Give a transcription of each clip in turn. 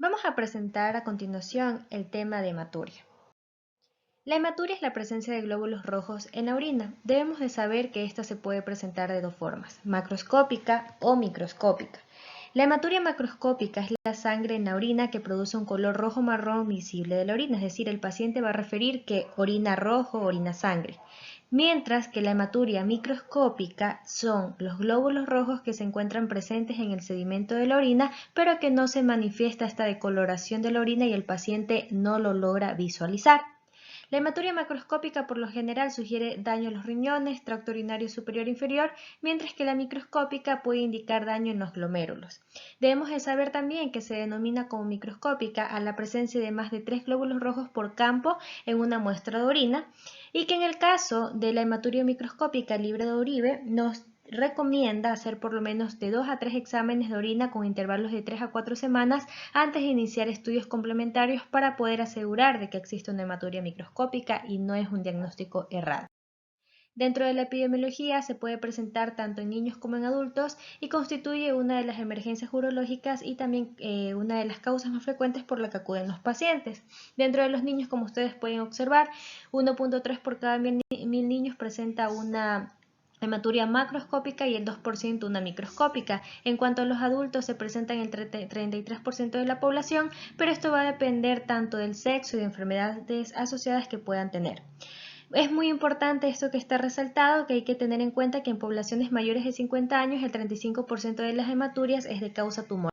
Vamos a presentar a continuación el tema de hematuria. La hematuria es la presencia de glóbulos rojos en la orina. Debemos de saber que esta se puede presentar de dos formas, macroscópica o microscópica. La hematuria macroscópica es la sangre en la orina que produce un color rojo-marrón visible de la orina, es decir, el paciente va a referir que orina rojo, orina sangre. Mientras que la hematuria microscópica son los glóbulos rojos que se encuentran presentes en el sedimento de la orina, pero que no se manifiesta esta decoloración de la orina y el paciente no lo logra visualizar. La hematuria macroscópica por lo general sugiere daño a los riñones, tracto urinario superior e inferior, mientras que la microscópica puede indicar daño en los glomérulos. Debemos de saber también que se denomina como microscópica a la presencia de más de 3 glóbulos rojos por campo en una muestra de orina y que en el caso de la hematuria microscópica libre de Uribe nos recomienda hacer por lo menos de 2 a 3 exámenes de orina con intervalos de 3 a 4 semanas antes de iniciar estudios complementarios para poder asegurar de que existe una hematuria microscópica y no es un diagnóstico errado. Dentro de la epidemiología se puede presentar tanto en niños como en adultos y constituye una de las emergencias urológicas y también una de las causas más frecuentes por la que acuden los pacientes. Dentro de los niños, como ustedes pueden observar, 1.3 por cada 1000 niños presenta una hematuria macroscópica y el 2% una microscópica. En cuanto a los adultos, se presentan el 33% de la población, pero esto va a depender tanto del sexo y de enfermedades asociadas que puedan tener. Es muy importante esto que está resaltado, que hay que tener en cuenta que en poblaciones mayores de 50 años el 35% de las hematurias es de causa tumoral.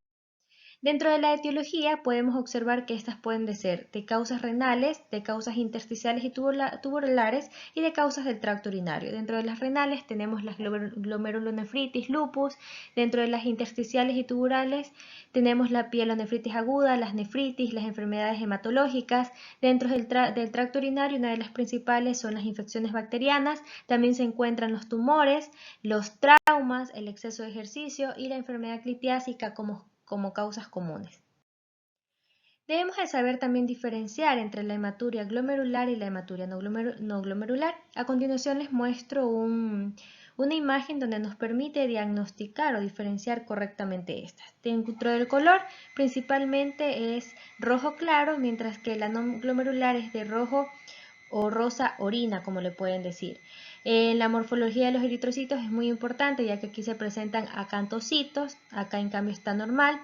Dentro de la etiología podemos observar que estas pueden ser de causas renales, de causas intersticiales y tubulares y de causas del tracto urinario. Dentro de las renales tenemos las glomerulonefritis, lupus. Dentro de las intersticiales y tubulares tenemos la pielonefritis aguda, las nefritis, las enfermedades hematológicas. Dentro del tracto urinario una de las principales son las infecciones bacterianas. También se encuentran los tumores, los traumas, el exceso de ejercicio y la enfermedad litiásica como causas comunes. Debemos de saber también diferenciar entre la hematuria glomerular y la hematuria no glomerular. A continuación les muestro una imagen donde nos permite diagnosticar o diferenciar correctamente estas. Dentro del color principalmente es rojo claro, mientras que la no glomerular es de rojo o rosa orina, como le pueden decir. La morfología de los eritrocitos es muy importante, ya que aquí se presentan acantocitos, acá en cambio está normal.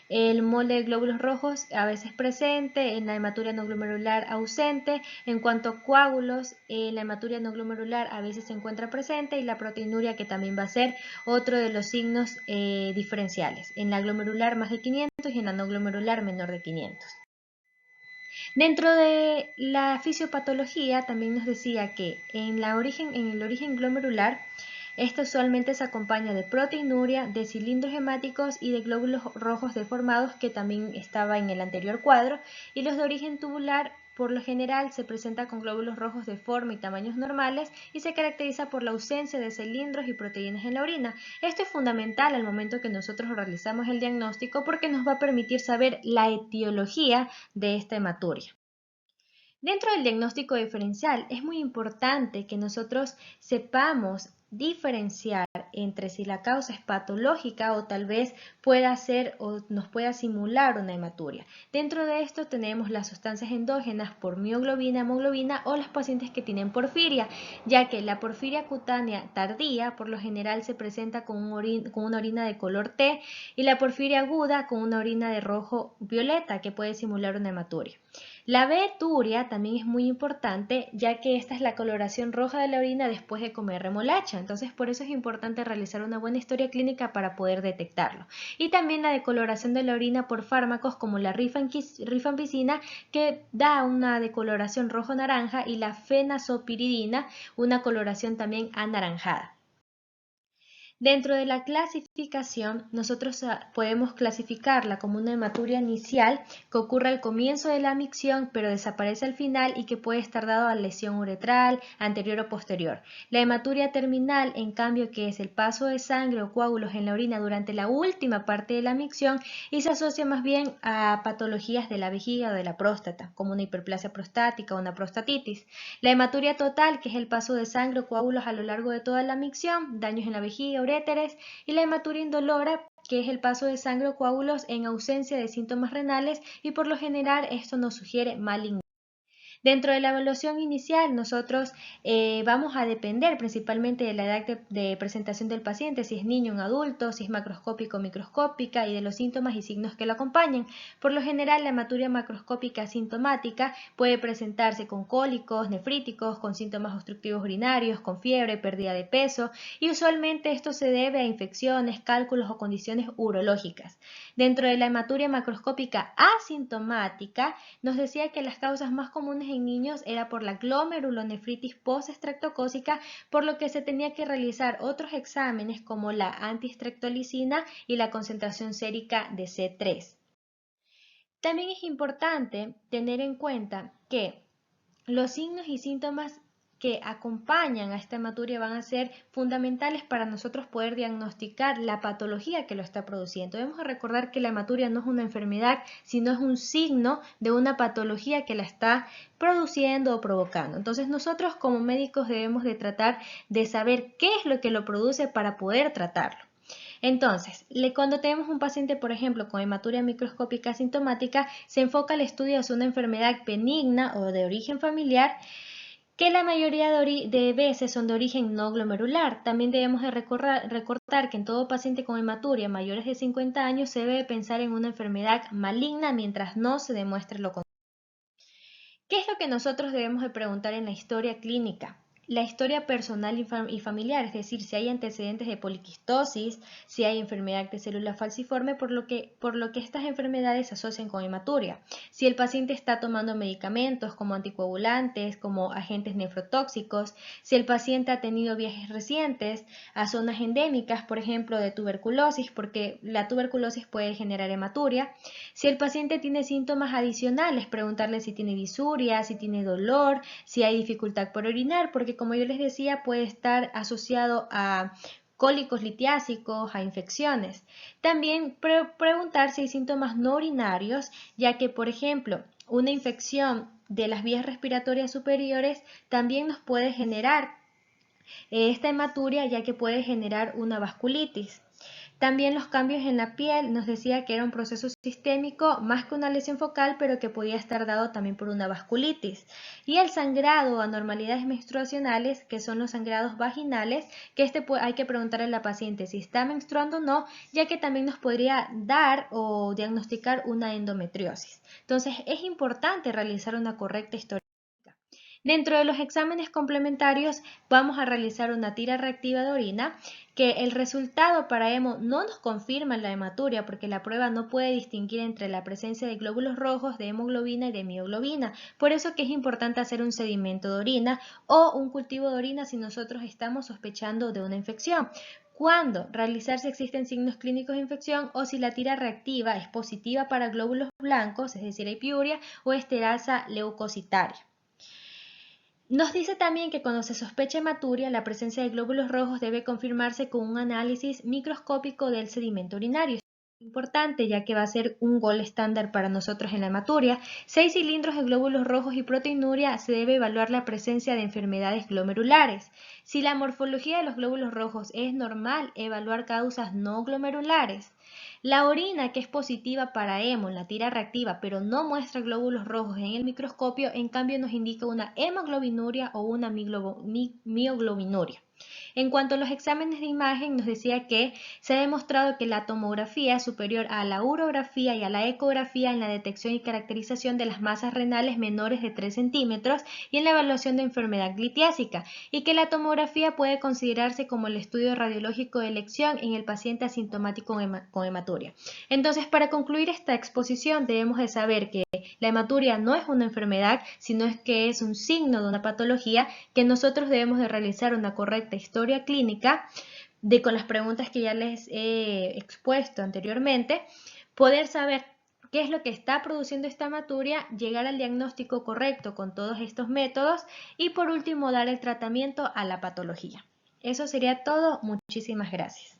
El molde de glóbulos rojos a veces presente, en la hematuria no glomerular ausente. En cuanto a coágulos, en la hematuria no glomerular a veces se encuentra presente y la proteinuria, que también va a ser otro de los signos diferenciales. En la glomerular más de 500 y en la no glomerular menor de 500. Dentro de la fisiopatología también nos decía que en el origen glomerular, esta usualmente se acompaña de proteinuria, de cilindros hemáticos y de glóbulos rojos deformados, que también estaba en el anterior cuadro, y los de origen tubular por lo general se presenta con glóbulos rojos de forma y tamaños normales y se caracteriza por la ausencia de cilindros y proteínas en la orina. Esto es fundamental al momento que nosotros realizamos el diagnóstico porque nos va a permitir saber la etiología de esta hematuria. Dentro del diagnóstico diferencial es muy importante que nosotros sepamos diferenciar entre si la causa es patológica o tal vez pueda ser o nos pueda simular una hematuria. Dentro de esto tenemos las sustancias endógenas por mioglobina, hemoglobina o los pacientes que tienen porfiria, ya que la porfiria cutánea tardía por lo general se presenta con una orina de color T y la porfiria aguda con una orina de rojo violeta que puede simular una hematuria. La veturia también es muy importante, ya que esta es la coloración roja de la orina después de comer remolacha. Entonces, por eso es importante realizar una buena historia clínica para poder detectarlo. Y también la decoloración de la orina por fármacos como la rifampicina, que da una decoloración rojo-naranja, y la fenazopiridina, una coloración también anaranjada. Dentro de la clasificación, nosotros podemos clasificarla como una hematuria inicial que ocurre al comienzo de la micción, pero desaparece al final y que puede estar dado a lesión uretral, anterior o posterior. La hematuria terminal, en cambio, que es el paso de sangre o coágulos en la orina durante la última parte de la micción y se asocia más bien a patologías de la vejiga o de la próstata, como una hiperplasia prostática o una prostatitis. La hematuria total, que es el paso de sangre o coágulos a lo largo de toda la micción, daños en la vejiga, uréteres, y la hematuria indolora, que es el paso de sangre o coágulos en ausencia de síntomas renales y por lo general esto nos sugiere malignidad. Dentro de la evaluación inicial, nosotros vamos a depender principalmente de la edad de presentación del paciente, si es niño o adulto, si es macroscópico o microscópica y de los síntomas y signos que lo acompañan. Por lo general, la hematuria macroscópica asintomática puede presentarse con cólicos, nefríticos, con síntomas obstructivos urinarios, con fiebre, pérdida de peso y usualmente esto se debe a infecciones, cálculos o condiciones urológicas. Dentro de la hematuria macroscópica asintomática, nos decía que las causas más comunes en niños era por la glomerulonefritis postestreptocócica, por lo que se tenía que realizar otros exámenes como la antistreptolicina y la concentración sérica de C3. También es importante tener en cuenta que los signos y síntomas que acompañan a esta hematuria van a ser fundamentales para nosotros poder diagnosticar la patología que lo está produciendo. Debemos recordar que la hematuria no es una enfermedad, sino es un signo de una patología que la está produciendo o provocando. Entonces nosotros como médicos debemos de tratar de saber qué es lo que lo produce para poder tratarlo. Entonces, cuando tenemos un paciente, por ejemplo, con hematuria microscópica asintomática, se enfoca el estudio hacia una enfermedad benigna o de origen familiar, que la mayoría de veces son de origen no glomerular. También debemos de recordar que en todo paciente con hematuria mayores de 50 años se debe pensar en una enfermedad maligna mientras no se demuestre lo contrario. ¿Qué es lo que nosotros debemos de preguntar en la historia clínica? La historia personal y familiar, es decir, si hay antecedentes de poliquistosis, si hay enfermedad de célula falciforme, por lo que estas enfermedades se asocian con hematuria. Si el paciente está tomando medicamentos como anticoagulantes, como agentes nefrotóxicos, si el paciente ha tenido viajes recientes a zonas endémicas, por ejemplo, de tuberculosis, porque la tuberculosis puede generar hematuria. Si el paciente tiene síntomas adicionales, preguntarle si tiene disuria, si tiene dolor, si hay dificultad por orinar, porque como yo les decía, puede estar asociado a cólicos litiásicos, a infecciones. También preguntar si hay síntomas no urinarios, ya que, por ejemplo, una infección de las vías respiratorias superiores también nos puede generar esta hematuria, ya que puede generar una vasculitis. También los cambios en la piel nos decía que era un proceso sistémico más que una lesión focal, pero que podía estar dado también por una vasculitis. Y el sangrado o anormalidades menstruacionales, que son los sangrados vaginales, que hay que preguntarle a la paciente si está menstruando o no, ya que también nos podría dar o diagnosticar una endometriosis. Entonces es importante realizar una correcta historia. Dentro de los exámenes complementarios vamos a realizar una tira reactiva de orina, que el resultado para hemo no nos confirma la hematuria porque la prueba no puede distinguir entre la presencia de glóbulos rojos, de hemoglobina y de mioglobina. Por eso que es importante hacer un sedimento de orina o un cultivo de orina si nosotros estamos sospechando de una infección. ¿Cuándo? Realizar si existen signos clínicos de infección o si la tira reactiva es positiva para glóbulos blancos, es decir, hay piuria o esterasa leucocitaria. Nos dice también que cuando se sospecha hematuria, la presencia de glóbulos rojos debe confirmarse con un análisis microscópico del sedimento urinario. Es importante, ya que va a ser un gol estándar para nosotros en la hematuria. 6 cilindros de glóbulos rojos y proteinuria se debe evaluar la presencia de enfermedades glomerulares. Si la morfología de los glóbulos rojos es normal, evaluar causas no glomerulares. La orina, que es positiva para hemo en la tira reactiva, pero no muestra glóbulos rojos en el microscopio, en cambio nos indica una hemoglobinuria o una mioglobinuria. En cuanto a los exámenes de imagen, nos decía que se ha demostrado que la tomografía es superior a la urografía y a la ecografía en la detección y caracterización de las masas renales menores de 3 centímetros y en la evaluación de enfermedad litiásica, y que la tomografía puede considerarse como el estudio radiológico de elección en el paciente asintomático con hematuria. Entonces, para concluir esta exposición, debemos de saber que la hematuria no es una enfermedad, sino que es un signo de una patología, que nosotros debemos de realizar una correcta historia clínica con las preguntas que ya les he expuesto anteriormente, poder saber qué es lo que está produciendo esta hematuria, llegar al diagnóstico correcto con todos estos métodos y por último dar el tratamiento a la patología. Eso sería todo. Muchísimas gracias.